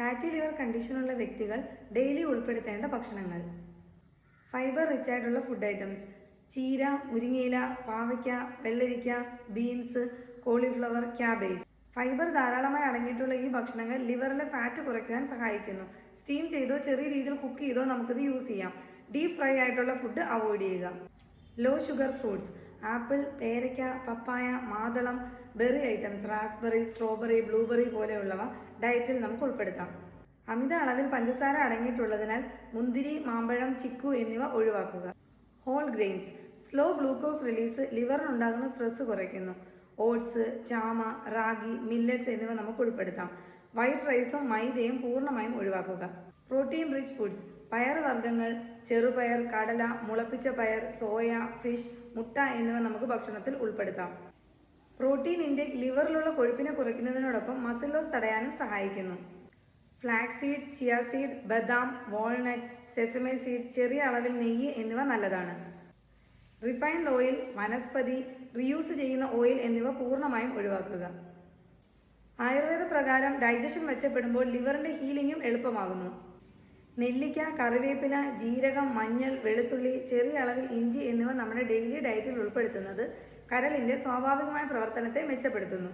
Fatty liver കണ്ടീഷനുള്ള വ്യക്തികൾ daily ഉൾപ്പെടുത്തേണ്ട ഭക്ഷണങ്ങൾ. ഫൈബർ റിച്ച് ആയിട്ടുള്ള ഫുഡ് ഐറ്റംസ്: ചീര, മുരിങ്ങയില, പാവയ്ക്ക, വെള്ളരിക്ക, ബീൻസ്, കോളിഫ്ലവർ, ക്യാബേജ്. ഫൈബർ ധാരാളമായി അടങ്ങിയിട്ടുള്ള ഈ ഭക്ഷണങ്ങൾ ലിവറിലെ ഫാറ്റ് കുറയ്ക്കുവാൻ സഹായിക്കുന്നു. സ്റ്റീം ചെയ്തോ ചെറിയ രീതിയിൽ കുക്ക് ചെയ്തോ നമുക്കിത് യൂസ് ചെയ്യാം. ഡീപ് ഫ്രൈ ആയിട്ടുള്ള ഫുഡ് അവോയ്ഡ് ചെയ്യുക. ലോ ഷുഗർ ഫ്രൂട്ട്സ്: ആപ്പിൾ, പേരയ്ക്ക, പപ്പായ, മാതളം, berry items, raspberry, strawberry, blueberry പോലെയുള്ളവ ഡയറ്റിൽ നമുക്ക് ഉൾപ്പെടുത്താം. അമിത അളവിൽ പഞ്ചസാര അടങ്ങിയിട്ടുള്ളതിനാൽ മുന്തിരി, മാമ്പഴം, ചിക്കു എന്നിവ ഒഴിവാക്കുക. Whole grains: slow glucose release ലിവറിനുണ്ടാകുന്ന സ്ട്രെസ് കുറയ്ക്കുന്നു. ഓട്സ്, ചാമ, റാഗി, മില്ലറ്റ്സ് എന്നിവ നമുക്ക് ഉൾപ്പെടുത്താം. വൈറ്റ് റൈസും മൈദയും പൂർണ്ണമായും ഒഴിവാക്കുക. പ്രോട്ടീൻ റിച്ച് ഫുഡ്സ്: പയറുവർഗ്ഗങ്ങൾ, ചെറുപയർ, കടല, മുളപ്പിച്ച പയർ, സോയ, ഫിഷ്, മുട്ട എന്നിവ നമുക്ക് ഭക്ഷണത്തിൽ ഉൾപ്പെടുത്താം. പ്രോട്ടീൻ ഇൻടേക്ക് ലിവറിലുള്ള കൊഴുപ്പിനെ കുറയ്ക്കുന്നതിനോടൊപ്പം മസിൽ ലോസ് തടയാനും സഹായിക്കുന്നു. ഫ്ലാക്സ് സീഡ്, ചിയ സീഡ്, ബദാം, വാൾനട്ട്, സെസമേ സീഡ്, ചെറിയ അളവിൽ നെയ്യ് എന്നിവ നല്ലതാണ്. റിഫൈൻഡ് ഓയിൽ, വനസ്പതി, റീയൂസ് ചെയ്യുന്ന ഓയിൽ എന്നിവ പൂർണ്ണമായും ഒഴിവാക്കുക. ആയുർവേദ പ്രകാരം ഡൈജഷൻ മെച്ചപ്പെടുമ്പോൾ ലിവറിന്റെ ഹീലിംഗും എളുപ്പമാകുന്നു. നെല്ലിക്ക, കറിവേപ്പില, ജീരകം, മഞ്ഞൾ, വെളുത്തുള്ളി, ചെറിയ അളവിൽ ഇഞ്ചി എന്നിവ നമ്മുടെ ഡെയിലി ഡയറ്റിൽ ഉൾപ്പെടുത്തുന്നത് കരളിന്റെ സ്വാഭാവികമായ പ്രവർത്തനത്തെ മെച്ചപ്പെടുത്തുന്നു.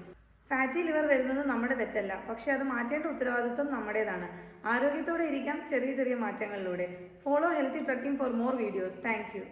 ഫാറ്റി ലിവർ വരുന്നത് നമ്മുടെ തെറ്റല്ല, പക്ഷെ അത് മാറ്റേണ്ട ഉത്തരവാദിത്വം നമ്മുടേതാണ്. ആരോഗ്യത്തോടെ ഇരിക്കാം ചെറിയ ചെറിയ മാറ്റങ്ങളിലൂടെ. Follow healthy tracking for more videos. Thank U.